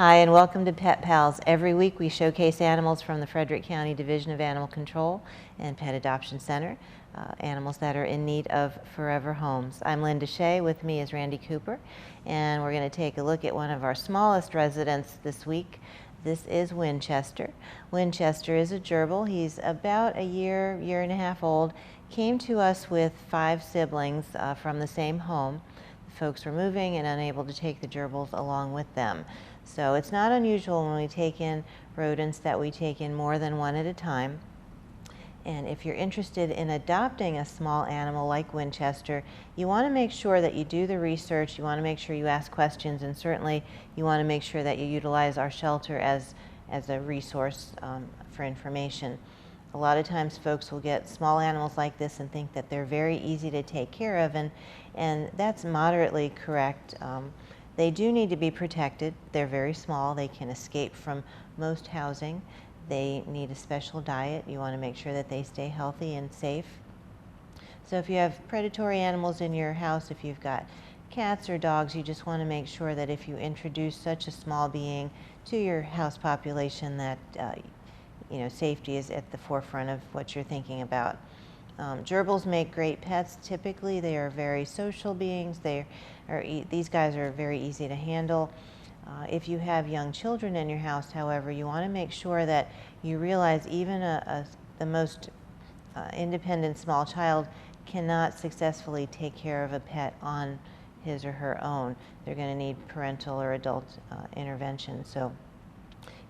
Hi, and welcome to Pet Pals. Every week we showcase animals from the Frederick County Division of Animal Control and Pet Adoption Center, animals that are in need of forever homes. I'm Linda Shea, with me is Randy Cooper, and we're going to take a look at one of our smallest residents this week. This is Winchester. Winchester is a gerbil. He's about a year and a half old. Came to us with 5 siblings from the same home. The folks were moving and unable to take the gerbils along with them. So it's not unusual when we take in rodents that we take in more than one at a time. And if you're interested in adopting a small animal like Winchester, you want to make sure that you do the research, you want to make sure you ask questions, and certainly you want to make sure that you utilize our shelter as a resource for information. A lot of times folks will get small animals like this and think that they're very easy to take care of, and that's moderately correct. They do need to be protected. They're very small. They can escape from most housing. They need a special diet. You want to make sure that they stay healthy and safe. So if you have predatory animals in your house, if you've got cats or dogs, you just want to make sure that if you introduce such a small being to your house population that safety is at the forefront of what you're thinking about. Gerbils make great pets. Typically, they are very social beings. These guys are very easy to handle. If you have young children in your house, however, you want to make sure that you realize even the most independent small child cannot successfully take care of a pet on his or her own. They're going to need parental or adult intervention. So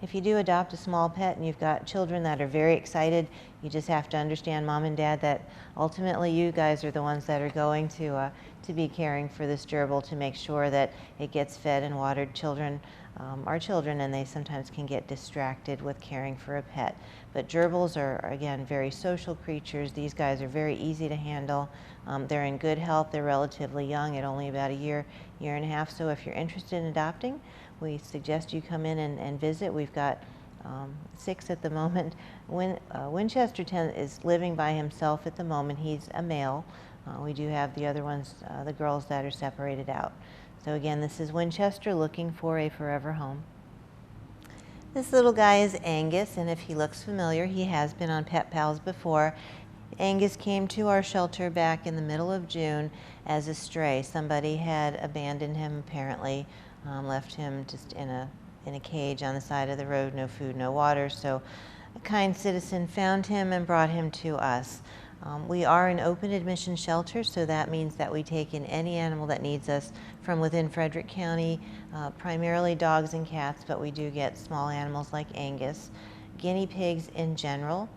if you do adopt a small pet and you've got children that are very excited, you just have to understand, Mom and Dad, that ultimately you guys are the ones that are going to be caring for this gerbil to make sure that it gets fed and watered. Children are children, and they sometimes can get distracted with caring for a pet. But gerbils are, again, very social creatures. These guys are very easy to handle. They're in good health. They're relatively young, at only about a year and a half. So if you're interested in adopting, we suggest you come in and visit. We've got 6 at the moment. Winchester is living by himself at the moment. He's a male. We do have the other ones, the girls, that are separated out. So again, this is Winchester looking for a forever home. This little guy is Angus, and if he looks familiar, he has been on Pet Pals before. Angus came to our shelter back in the middle of June as a stray. Somebody had abandoned him, apparently, left him just in a cage on the side of the road, no food, no water. So a kind citizen found him and brought him to us. We are an open admission shelter, so that means that we take in any animal that needs us from within Frederick County, primarily dogs and cats, but we do get small animals like Angus. Guinea pigs in general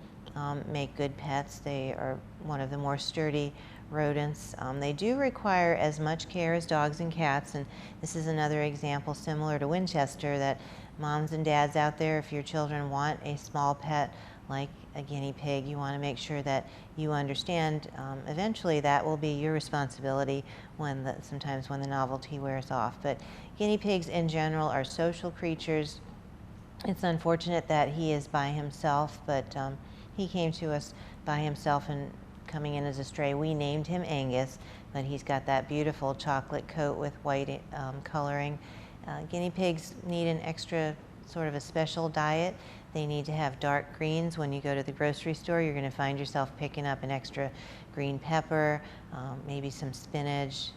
make good pets. They are one of the more sturdy rodents. They do require as much care as dogs and cats, and this is another example similar to Winchester, that moms and dads out there, if your children want a small pet like a guinea pig, you want to make sure that you understand eventually that will be your responsibility sometimes when the novelty wears off. But guinea pigs in general are social creatures. It's unfortunate that he is by himself, but he came to us by himself and coming in as a stray. We named him Angus, but he's got that beautiful chocolate coat with white coloring. Guinea pigs need an extra sort of a special diet. They need to have dark greens. When you go to the grocery store, you're going to find yourself picking up an extra green pepper, maybe some spinach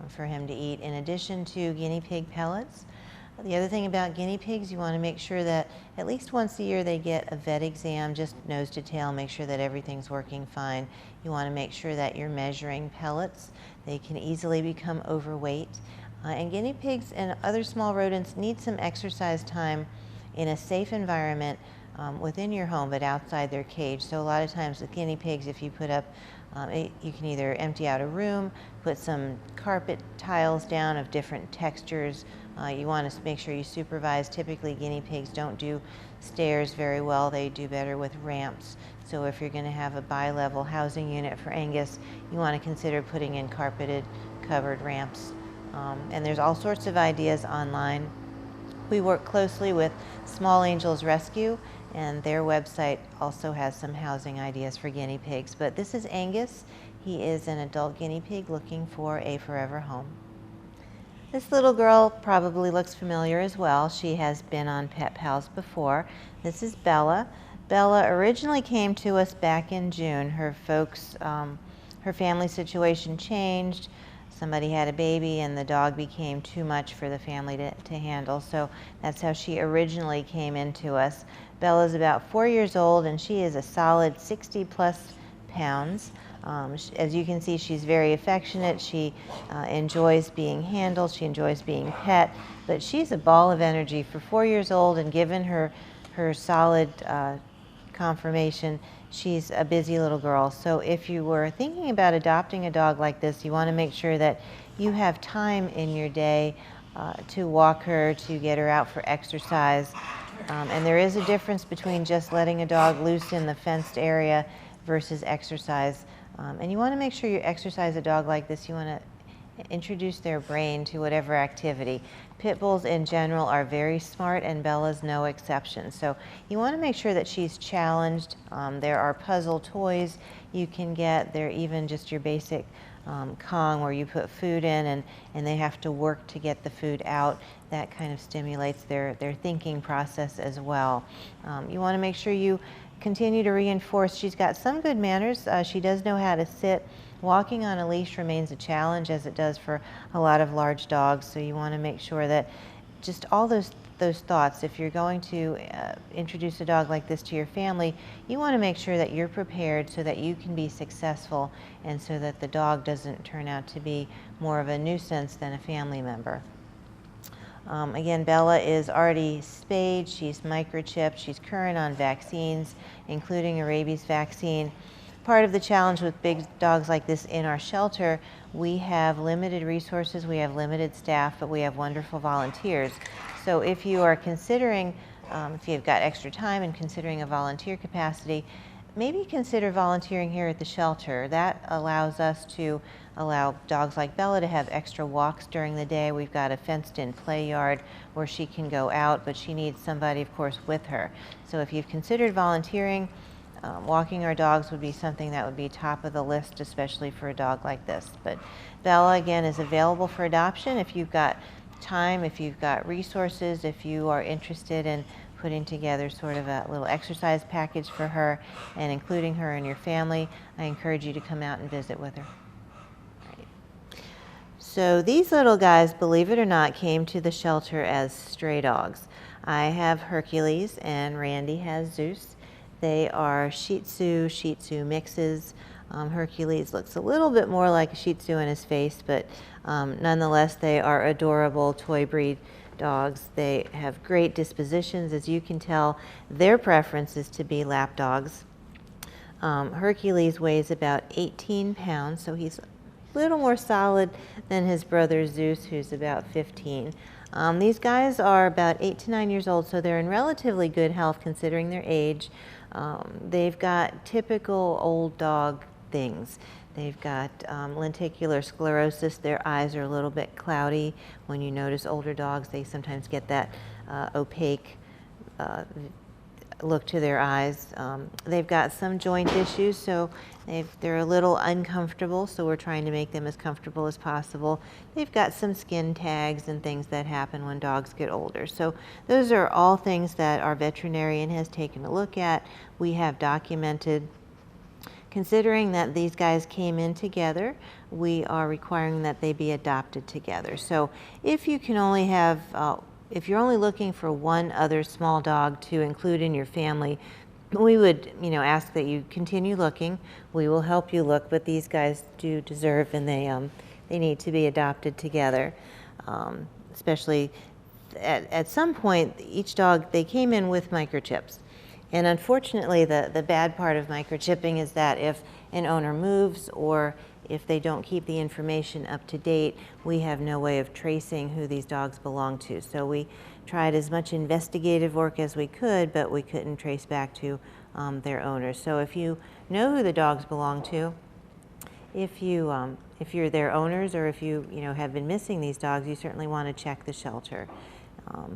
for him to eat, in addition to guinea pig pellets. The other thing about guinea pigs, you want to make sure that at least once a year they get a vet exam, just nose to tail, make sure that everything's working fine. You want to make sure that you're measuring pellets. They can easily become overweight. And guinea pigs and other small rodents need some exercise time in a safe environment within your home, but outside their cage. So a lot of times with guinea pigs, if you put up, you can either empty out a room, put some carpet tiles down of different textures. You want to make sure you supervise. Typically guinea pigs don't do stairs very well. They do better with ramps. So if you're going to have a bi-level housing unit for Angus, you want to consider putting in carpeted, covered ramps. And there's all sorts of ideas online. We work closely with Small Angels Rescue, and their website also has some housing ideas for guinea pigs. But this is Angus. He is an adult guinea pig looking for a forever home. This little girl probably looks familiar as well. She has been on Pet Pals before. This is Bella. Bella originally came to us back in June. Her folks, her family situation changed. Somebody had a baby and the dog became too much for the family to handle. So that's how she originally came into us. Bella's about 4 years old and she is a solid 60 plus pounds. As you can see, she's very affectionate. She enjoys being handled. She enjoys being pet. But she's a ball of energy for 4 years old, and given her solid conformation, she's a busy little girl. So if you were thinking about adopting a dog like this, you want to make sure that you have time in your day to walk her, to get her out for exercise. And there is a difference between just letting a dog loose in the fenced area versus exercise. And you want to make sure you exercise a dog like this. You want to introduce their brain to whatever activity. Pit bulls in general are very smart, and Bella's no exception. So you want to make sure that she's challenged. There are puzzle toys you can get. They're even just your basic Kong where you put food in and they have to work to get the food out. That kind of stimulates their thinking process as well. You want to make sure you continue to reinforce. She's got some good manners. She does know how to sit. Walking on a leash remains a challenge, as it does for a lot of large dogs. So you want to make sure that just all those thoughts, if you're going to introduce a dog like this to your family, you want to make sure that you're prepared so that you can be successful and so that the dog doesn't turn out to be more of a nuisance than a family member. Again, Bella is already spayed, she's microchipped, she's current on vaccines, including a rabies vaccine. Part of the challenge with big dogs like this in our shelter, we have limited resources, we have limited staff, but we have wonderful volunteers. So if you are considering, if you've got extra time and considering a volunteer capacity, maybe consider volunteering here at the shelter. That allows us to allow dogs like Bella to have extra walks during the day. We've got a fenced-in play yard where she can go out, but she needs somebody, of course, with her. So if you've considered volunteering, walking our dogs would be something that would be top of the list, especially for a dog like this. But Bella, again, is available for adoption if you've got time, if you've got resources, if you are interested in putting together sort of a little exercise package for her and including her in your family. I encourage you to come out and visit with her. So these little guys, believe it or not, came to the shelter as stray dogs. I have Hercules and Randy has Zeus. They are Shih Tzu mixes. Hercules looks a little bit more like a Shih Tzu in his face, but nonetheless they are adorable toy breed dogs. They have great dispositions. As you can tell, their preference is to be lap dogs. Hercules weighs about 18 pounds, so he's a little more solid than his brother Zeus, who's about 15. These guys are about 8 to 9 years old, so they're in relatively good health considering their age. They've got typical old dog things. They've got lenticular sclerosis. Their eyes are a little bit cloudy. When you notice older dogs, they sometimes get that opaque look to their eyes. They've got some joint issues, so they're a little uncomfortable, so we're trying to make them as comfortable as possible. They've got some skin tags and things that happen when dogs get older. So those are all things that our veterinarian has taken a look at. We have documented. Considering that these guys came in together, we are requiring that they be adopted together. So if you can only have, if you're only looking for one other small dog to include in your family, we would, ask that you continue looking. We will help you look, but these guys do deserve, and they need to be adopted together. Especially at some point, each dog, they came in with microchips. And unfortunately, the bad part of microchipping is that if an owner moves or if they don't keep the information up to date, we have no way of tracing who these dogs belong to. So we tried as much investigative work as we could, but we couldn't trace back to their owners. So if you know who the dogs belong to, if you're their owners or if you have been missing these dogs, you certainly want to check the shelter.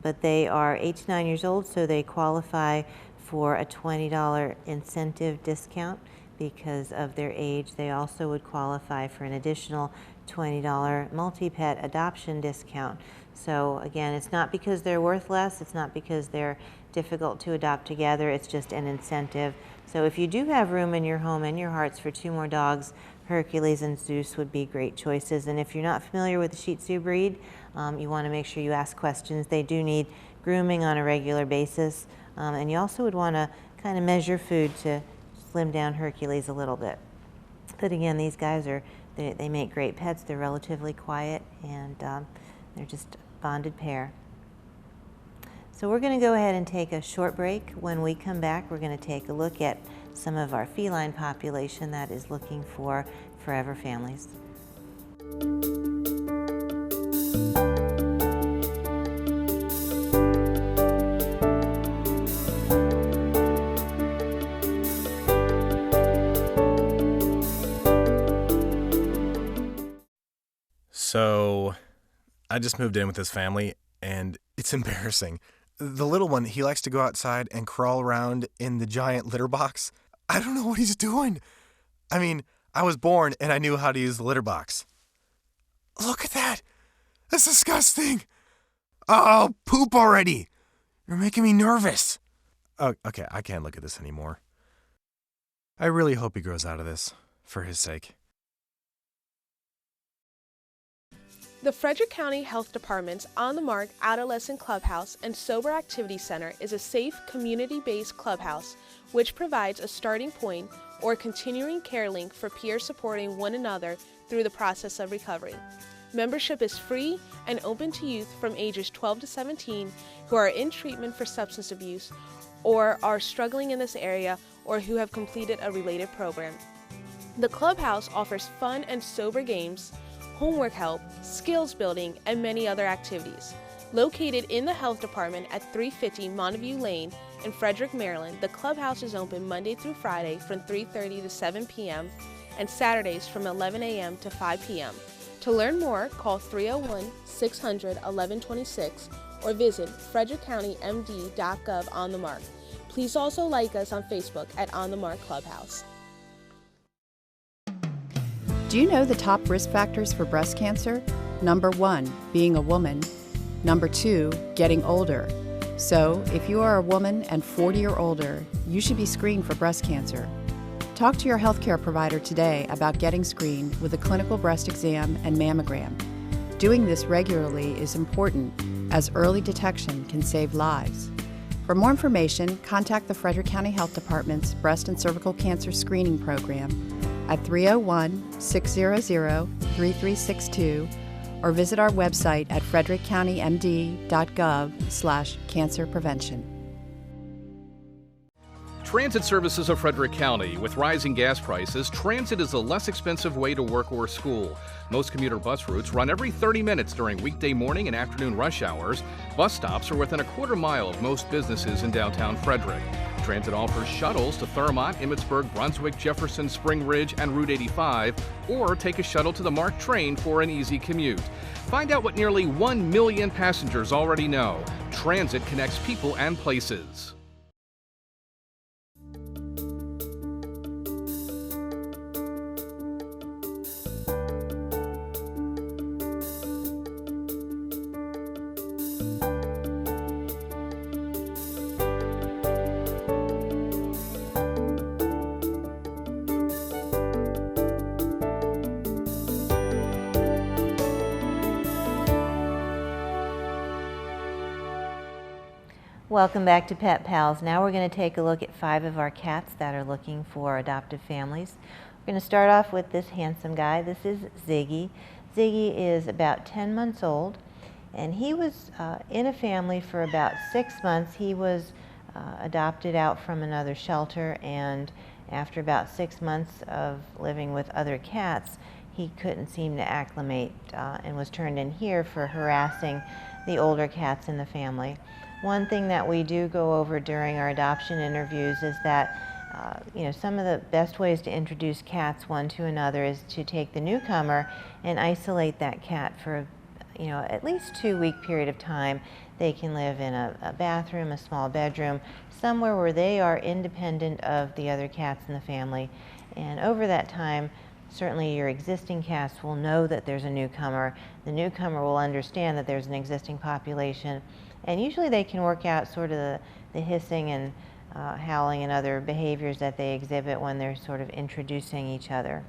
But they are 8 to 9 years old, so they qualify for a $20 incentive discount because of their age. They also would qualify for an additional $20 multi-pet adoption discount. So again, it's not because they're worth less, it's not because they're difficult to adopt together, it's just an incentive. So if you do have room in your home and your hearts for 2 more dogs, Hercules and Zeus would be great choices. And if you're not familiar with the Shih Tzu breed, you want to make sure you ask questions. They do need grooming on a regular basis. And you also would want to kind of measure food to slim down Hercules a little bit. But again, these guys they make great pets. They're relatively quiet, and they're just a bonded pair. So we're going to go ahead and take a short break. When we come back, we're going to take a look at some of our feline population that is looking for forever families. So I just moved in with this family, and it's embarrassing. The little one, he likes to go outside and crawl around in the giant litter box. I don't know what he's doing. I mean, I was born and I knew how to use the litter box. Look at that. That's disgusting. Oh, poop already. You're making me nervous. Oh, okay, I can't look at this anymore. I really hope he grows out of this, for his sake. The Frederick County Health Department's On the Mark Adolescent Clubhouse and Sober Activity Center is a safe, community-based clubhouse which provides a starting point or continuing care link for peers supporting one another through the process of recovery. Membership is free and open to youth from ages 12 to 17 who are in treatment for substance abuse or are struggling in this area or who have completed a related program. The clubhouse offers fun and sober games, homework help, skills building, and many other activities. Located in the Health Department at 350 Montague Lane in Frederick, Maryland, the clubhouse is open Monday through Friday from 3:30 to 7 p.m. and Saturdays from 11 a.m. to 5 p.m. To learn more, call 301-600-1126 or visit frederickcountymd.gov on the Mark. Please also like us on Facebook at On the Mark Clubhouse. Do you know the top risk factors for breast cancer? Number 1, being a woman. Number 2, getting older. So, if you are a woman and 40 or older, you should be screened for breast cancer. Talk to your healthcare provider today about getting screened with a clinical breast exam and mammogram. Doing this regularly is important, as early detection can save lives. For more information, contact the Frederick County Health Department's Breast and Cervical Cancer Screening Program at 301-600-3362 or visit our website at frederickcountymd.gov/cancer prevention. Transit services of Frederick County. With rising gas prices, transit is a less expensive way to work or school. Most commuter bus routes run every 30 minutes during weekday morning and afternoon rush hours. Bus stops are within a quarter mile of most businesses in downtown Frederick. Transit offers shuttles to Thurmont, Emmitsburg, Brunswick, Jefferson, Spring Ridge, and Route 85, or take a shuttle to the MARC train for an easy commute. Find out what nearly 1 million passengers already know. Transit connects people and places. Welcome back to Pet Pals. Now we're going to take a look at 5 of our cats that are looking for adoptive families. We're going to start off with this handsome guy. This is Ziggy. Ziggy is about 10 months old, and he was in a family for about 6 months. He was adopted out from another shelter, and after about 6 months of living with other cats, he couldn't seem to acclimate and was turned in here for harassing the older cats in the family. One thing that we do go over during our adoption interviews is that some of the best ways to introduce cats one to another is to take the newcomer and isolate that cat for at least 2-week period of time. They can live in a bathroom, a small bedroom, somewhere where they are independent of the other cats in the family. And over that time, Certainly your existing cats will know that there's a newcomer. The newcomer will understand that there's an existing population, and usually they can work out sort of the hissing and howling and other behaviors that they exhibit when they're sort of introducing each other.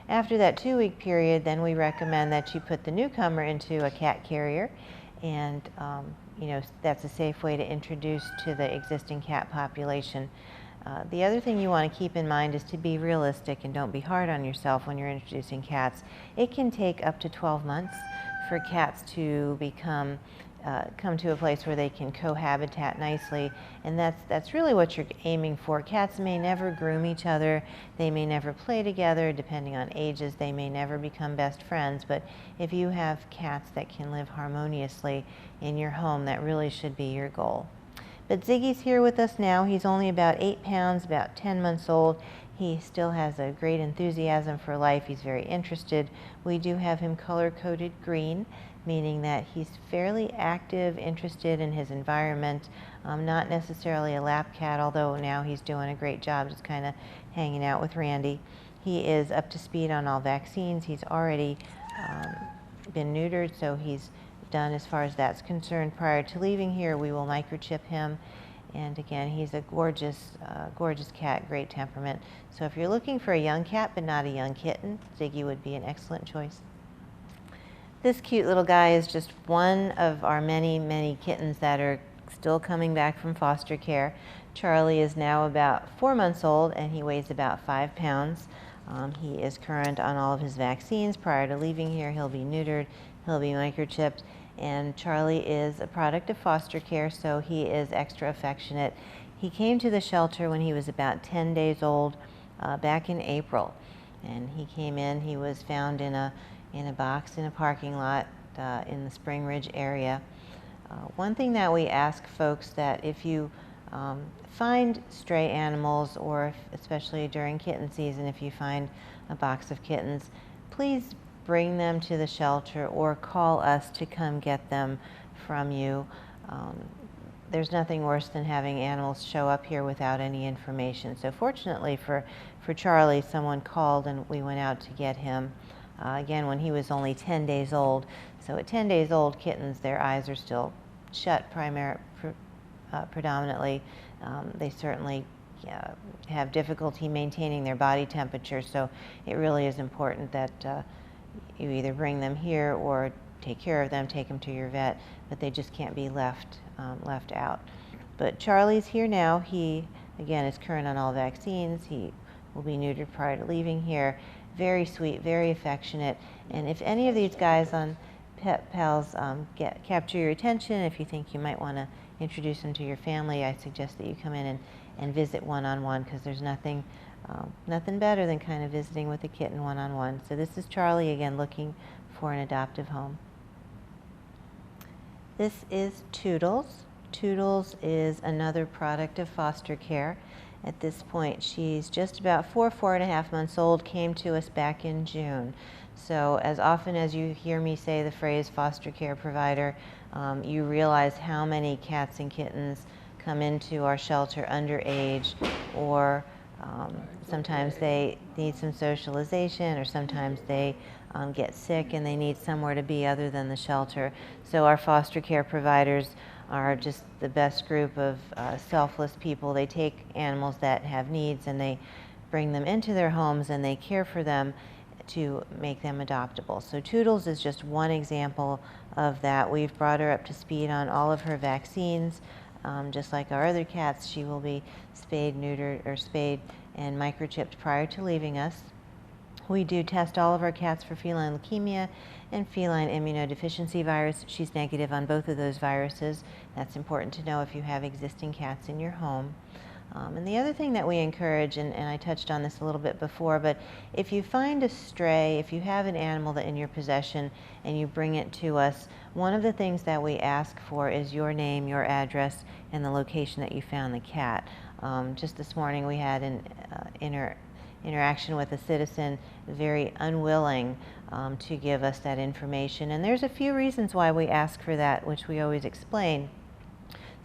After that 2-week period, then we recommend that you put the newcomer into a cat carrier, and you know, that's a safe way to introduce to the existing cat population. The other thing you want to keep in mind is to be realistic and don't be hard on yourself when you're introducing cats. It can take up to 12 months for cats to come to a place where they can cohabitat nicely, and that's really what you're aiming for. Cats may never groom each other, they may never play together, depending on ages, they may never become best friends, but if you have cats that can live harmoniously in your home, that really should be your goal. But Ziggy's here with us now. He's only about 8 pounds, about 10 months old. He still has a great enthusiasm for life. He's very interested. We do have him color-coded green, meaning that he's fairly active, interested in his environment, not necessarily a lap cat, although now he's doing a great job just kind of hanging out with Randy. He is up to speed on all vaccines. He's already been neutered, so he's done as far as that's concerned. Prior to leaving here, we will microchip him, and again, he's a gorgeous gorgeous cat, great temperament. So if you're looking for a young cat but not a young kitten, Ziggy would be an excellent choice. This cute little guy is just one of our many kittens that are still coming back from foster care. Charlie is now about 4 months old, and he weighs about 5 pounds. He is current on all of his vaccines. Prior to leaving here, he'll be neutered, he'll be microchipped, and Charlie is a product of foster care, so he is extra affectionate. He came to the shelter when he was about 10 days old, back in April, and he came in. He was found in a box in a parking lot in the Spring Ridge area. One thing that we ask folks, that if you find stray animals, or especially during kitten season, if you find a box of kittens, please bring them to the shelter or call us to come get them from you. There's nothing worse than having animals show up here without any information. So fortunately for Charlie, someone called and we went out to get him. Again, when he was only 10 days old. So at 10 days old, kittens, their eyes are still shut predominantly. They certainly have difficulty maintaining their body temperature, so it really is important that you either bring them here or take care of them, take them to your vet, but they just can't be left out. But Charlie's here now. He, again, is current on all vaccines. He will be neutered prior to leaving here. Very sweet, very affectionate, and if any of these guys on Pet Pals capture your attention, if you think you might want to introduce them to your family, I suggest that you come in and visit one-on-one, because there's nothing better than kind of visiting with a kitten one-on-one. So this is Charlie, again, looking for an adoptive home. This is Toodles. Toodles is another product of foster care. At this point, she's just about 4.5 months old, came to us back in June. So as often as you hear me say the phrase foster care provider, you realize how many cats and kittens come into our shelter underage, or sometimes they need some socialization, or sometimes they get sick and they need somewhere to be other than the shelter. So our foster care providers are just the best group of selfless people. They take animals that have needs and they bring them into their homes and they care for them to make them adoptable. So Toodles is just one example of that. We've brought her up to speed on all of her vaccines. Just like our other cats, she will be spayed, neutered, or spayed and microchipped prior to leaving us. We do test all of our cats for feline leukemia and feline immunodeficiency virus. She's negative on both of those viruses. That's important to know if you have existing cats in your home. And the other thing that we encourage, and I touched on this a little bit before, but if you find a stray, if you have an animal that in your possession and you bring it to us, one of the things that we ask for is your name, your address, and the location that you found the cat. Just this morning we had an interaction with a citizen, very unwilling to give us that information. And there's a few reasons why we ask for that, which we always explain.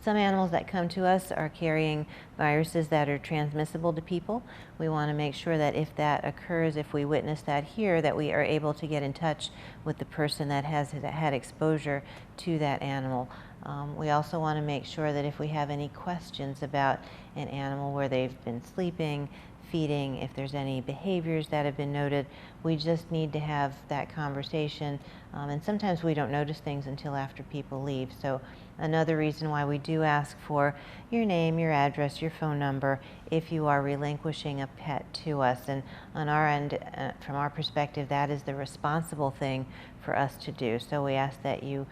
Some animals that come to us are carrying viruses that are transmissible to people. We want to make sure that if that occurs, if we witness that here, that we are able to get in touch with the person that has had exposure to that animal. We also want to make sure that if we have any questions about an animal where they've been sleeping, feeding, if there's any behaviors that have been noted, we just need to have that conversation. And sometimes we don't notice things until after people leave. So another reason why we do ask for your name, your address, your phone number if you are relinquishing a pet to us. And on our end, from our perspective, that is the responsible thing for us to do. So we ask that you,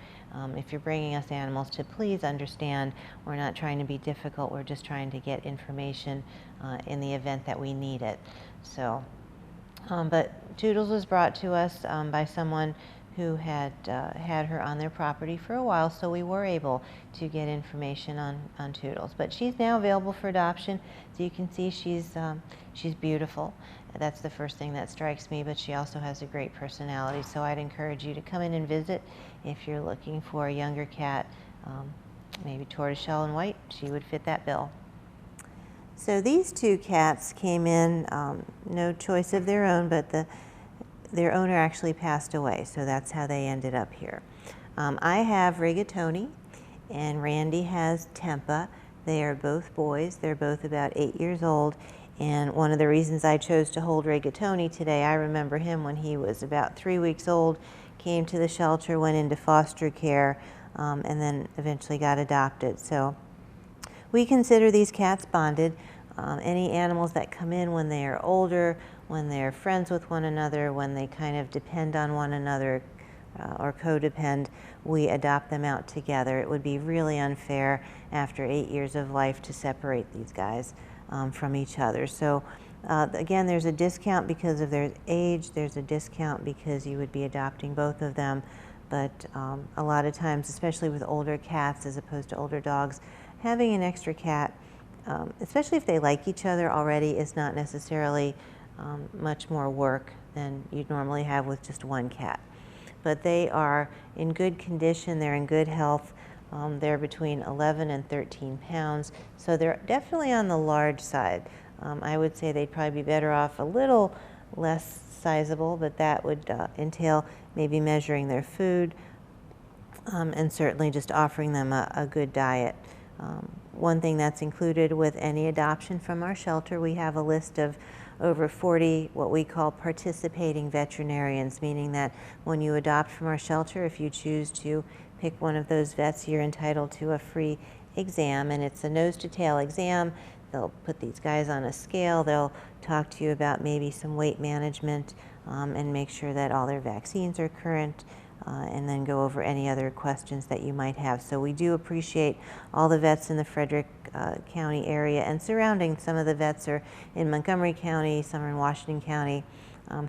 if you're bringing us animals, to please understand we're not trying to be difficult, we're just trying to get information in the event that we need it. So, but Toodles was brought to us by someone who had had her on their property for a while, so we were able to get information on Toodles. But she's now available for adoption. So you can see she's beautiful. That's the first thing that strikes me, but she also has a great personality. So I'd encourage you to come in and visit if you're looking for a younger cat, maybe tortoiseshell and white. She would fit that bill. So these two cats came in, no choice of their own, but their owner actually passed away, so that's how they ended up here. I have Rigatoni, and Randy has Tempa. They are both boys. They're both about 8 years old, and one of the reasons I chose to hold Rigatoni today, I remember him when he was about 3 weeks old, came to the shelter, went into foster care, and then eventually got adopted. So we consider these cats bonded. Any animals that come in when they are older, when they're friends with one another, when they kind of depend on one another or codepend, we adopt them out together. It would be really unfair after 8 years of life to separate these guys from each other. So again, there's a discount because of their age. There's a discount because you would be adopting both of them. But a lot of times, especially with older cats as opposed to older dogs, having an extra cat, especially if they like each other already, is not necessarily much more work than you'd normally have with just one cat. But they are in good condition, they're in good health. They're between 11 and 13 pounds, so they're definitely on the large side. I would say they'd probably be better off a little less sizable, but that would entail maybe measuring their food and certainly just offering them a good diet. One thing that's included with any adoption from our shelter, we have a list of over 40 what we call participating veterinarians, meaning that when you adopt from our shelter, if you choose to pick one of those vets, you're entitled to a free exam, and it's a nose to tail exam. They'll put these guys on a scale, they'll talk to you about maybe some weight management and make sure that all their vaccines are current, and then go over any other questions that you might have. So we do appreciate all the vets in the Frederick County area and surrounding. Some of the vets are in Montgomery County, some are in Washington County.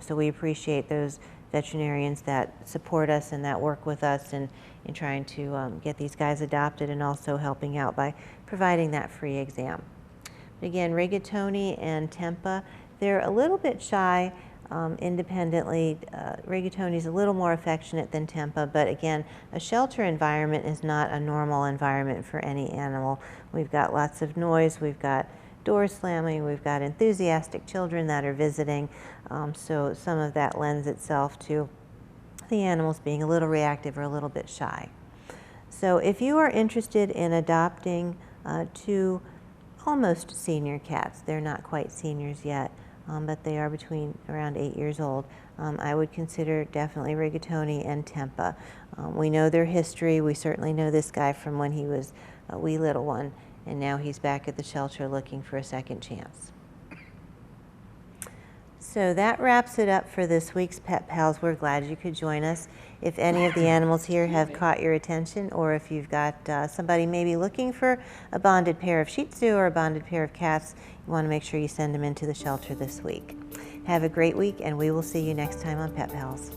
So we appreciate those veterinarians that support us and that work with us in trying to get these guys adopted, and also helping out by providing that free exam. But again, Rigatoni and Tempa, they're a little bit shy. Independently, Rigatoni's a little more affectionate than Tempa, but again, a shelter environment is not a normal environment for any animal. We've got lots of noise, we've got doors slamming, we've got enthusiastic children that are visiting, so some of that lends itself to the animals being a little reactive or a little bit shy. So if you are interested in adopting two almost senior cats, they're not quite seniors yet, but they are between around 8 years old, I would consider definitely Rigatoni and Tempa. We know their history. We certainly know this guy from when he was a wee little one, and now he's back at the shelter looking for a second chance. So that wraps it up for this week's Pet Pals. We're glad you could join us. If any of the animals here have caught your attention, or if you've got somebody maybe looking for a bonded pair of Shih Tzu or a bonded pair of cats, you want to make sure you send them into the shelter this week. Have a great week, and we will see you next time on Pet Pals.